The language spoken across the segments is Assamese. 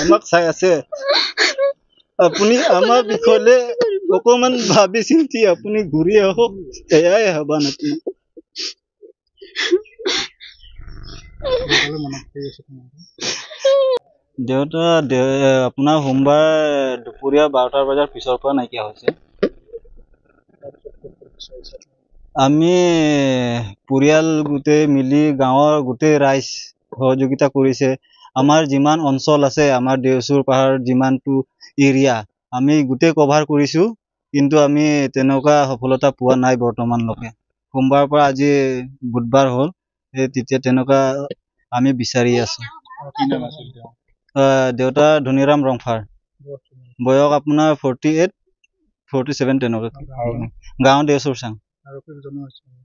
আমাক চাই আছে আপুনি আমাৰ বিষয়লে অকমান ভাবি চিন্তি আপুনি ঘূৰি আহক এয়াই আহ্বান আপুনি দেউতা আপোনাৰ সোমবাৰ দুপৰীয়া 12টা বজাৰ পিছৰ পৰা নাইকিয়া হৈছে আমি পৰিয়াল গোটেই মিলি গাঁৱৰ গোটেই ৰাইজ সহযোগিতা কৰিছে আমাৰ যিমান অঞ্চল আছে আমাৰ দেওচুৰ পাহাৰ যিমানটো এৰিয়া আমি গোটেই কভাৰ কৰিছো কিন্তু আমি তেনেকুৱা সফলতা পোৱা নাই বৰ্তমানলৈকে সোমবাৰৰ পৰা আজি বুধবাৰ হ'ল তেতিয়া তেনেকুৱা আমি বিচাৰি আছো দেউতা ধুনীৰাম ৰংফাৰ বয়স আপোনাৰ 48 47 তেনেকুৱা গাঁও দেওচুৰ চাং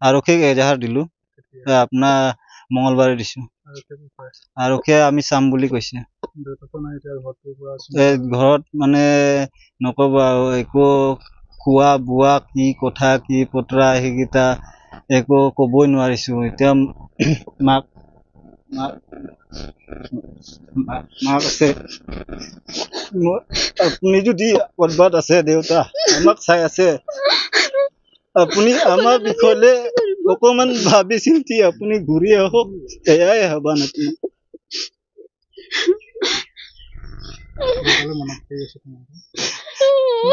আৰক্ষীক এজাহাৰ দিলো আপোনাৰ মঙ্গলবাৰে দিছো আৰক্ষীয়ে আমি চাম বুলি কৈছে ঘৰত মানে নকব আৰু একো খোৱা বোৱা কি কথা কি পতৰা সেইকেইটা একো কবই নোৱাৰিছো এতিয়া মাক আছে আপুনি যদি কৰবাত আছে দেউতা আমাক চাই আছে আপুনি আমাৰ বিষয়লে অকমান ভাবি চিন্তি আপুনি ঘূৰি আহক এয়াই আহ্বান আপুনি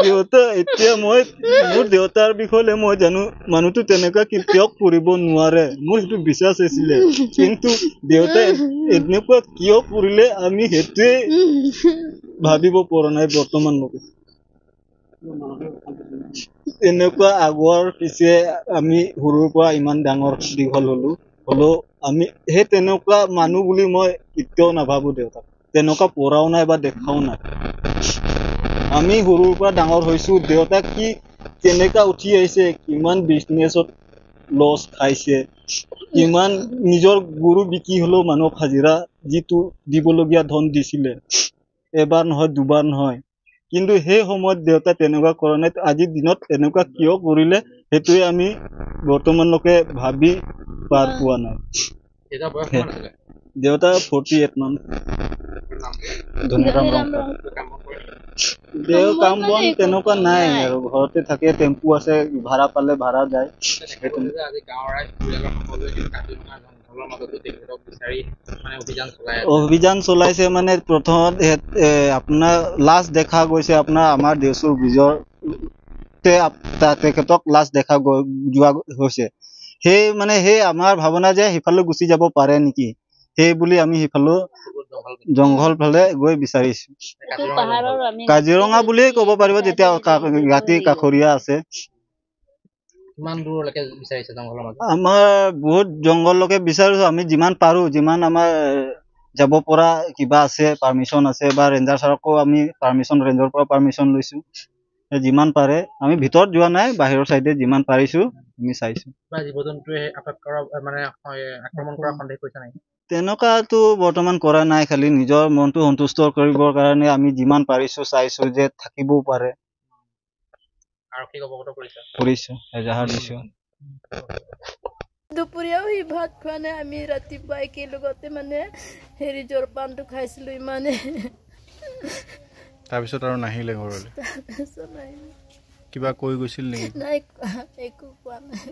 দেউতা এতিয়া মই মোৰ দেউতাৰ বিষয়লে মই জানো মানুহটো তেনেকুৱা কেতিয়াও কৰিব নোৱাৰে মোৰ সেইটো বিশ্বাস আছিলে কিন্তু দেউতা এনেকুৱা কিয় কৰিলে আমি সেইটোৱে ভাবিব পৰা নাই বৰ্তমানলৈকে এনেকুৱা আগৰ পিছে আমি সৰুৰ পৰা ইমান ডাঙৰ দীঘল হলো আমি সেই তেনেকুৱা মানুহ বুলি মই কেতিয়াও নাভাবো দেউতাক তেনেকুৱা পঢ়াও নাই বা দেখাও নাই আমি সৰুৰ পৰা ডাঙৰ হৈছো দেউতাক কি কেনেকা উঠি আহিছে কিমান বিজনেছত লছ খাইছে কিমান নিজৰ গৰু বিকি হলেও মানুহক হাজিৰা যিটো দিবলগীয়া ধন দিছিলে এবাৰ নহয় দুবাৰ নহয় কিন্তু সেই সময়ত দেউতা তেনেকুৱা কৰা নাই আজিৰ দিনত এনেকুৱা কিয় কৰিলে সেইটোৱে আমি বৰ্তমানলৈকে ভাবি পাৰ পোৱা নাই দেউতা 48 মান ধুনীৰাম দেউ কাম বন তেনেকুৱা নাই আৰু ঘৰতে থাকে টেম্পু আছে ভাড়া পালে ভাড়া যায় অভিযান চলাইছে মানে প্ৰথমত আপোনাৰ লাষ্ট দেখা গৈছে আপোনাৰ আমাৰ দেওচুৰ ব্ৰিজৰ তেখেতক লাষ্ট দেখা যোৱা হৈছে সেই আমাৰ ভাৱনা যে সিফালে গুচি যাব পাৰে নেকি সেই বুলি আমি সিফালে জংঘল ফালে গৈ বিচাৰিছো কাজিৰঙা বুলিয়ে ক'ব পাৰিব যেতিয়া গাতি কাষৰীয়া আছে আমাৰ বহুত জংঘললৈকে বিচাৰিছো আমি যিমান পাৰো যিমান আমাৰ যাব পৰা কিবা আছে পাৰমিশন আছে বা ৰেঞ্জাৰ ছাৰকো আমি ৰেঞ্জৰ পৰা পাৰমিশন লৈছো যিমান পাৰে আমি ভিতৰত যোৱা নাই বাহিৰৰ চাইডে যিমান পাৰিছো আমি চাইছো তেনেকুৱাতো বৰ্তমান কৰা নাই খালি নিজৰ মনটো সন্তুষ্ট কৰিবৰ কাৰণে আমি যিমান পাৰিছো চাইছো যে থাকিবও পাৰে কৰিছো এজাহাৰ দিছো দুপৰীয়াও সি ভাত খোৱা নাই আমি ৰাতিপুৱা একেলগতে মানে হেৰি জলপানটো খাইছিলো ইমানে তাৰপিছত আৰু নাহিলে ঘৰলৈ কিবা কৈ গৈছিল নেকি নাই একো কোৱা নাই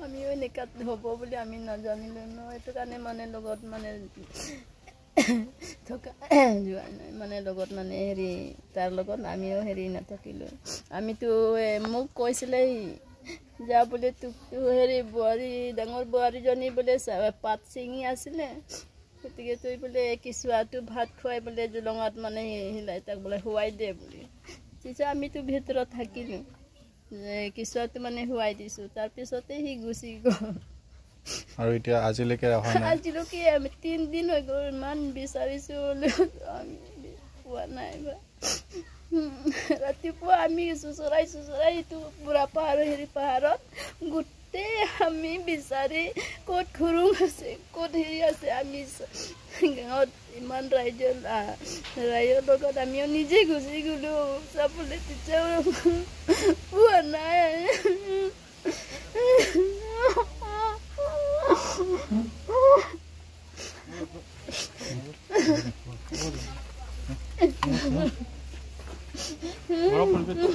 আমিও এনেকা হ'ব বুলি আমি নাজানিলো ন এইটো কাৰণে মানে লগত মানে থকা যোৱা নাই মানে লগত মানে হেৰি তাৰ লগত আমিও হেৰি নাথাকিলো আমিতো মোক কৈছিলে যা বোলে তোকতো হেৰি বোৱাৰী ডাঙৰ বোৱাৰীজনী বোলে পাত ছিঙি আছিলে গতিকে তই বোলে কিছুৱাটো ভাত খুৱাই বোলে জুলঙত মানে হিলাই তাক বোলে শুৱাই দে বুলি তেতিয়া আমিতো ভিতৰত থাকিলো কিছুৱাটো মানে শুৱাই দিছো তাৰপিছতে সি গুচি গ'ল আৰু এতিয়া আজিলৈকে অহা নাই আজিলৈকে আমি 3 দিন হৈ গ'ল ইমান বিচাৰিছো আমি পোৱা নাই ৰাতিপুৱা আমি চুচৰাই ইটো বুঢ়া পাহাৰ হেৰি পাহাৰত গোটেই আমি বিচাৰি ক'ত খুৰুং আছে ক'ত হেৰি আছে আমি গাঁৱত ইমান ৰাইজৰ লগত আমিও নিজে গুচি গ'লো চাবলৈ তেতিয়াও পোৱা নাই ঘৰৰ পৰিৱেশটো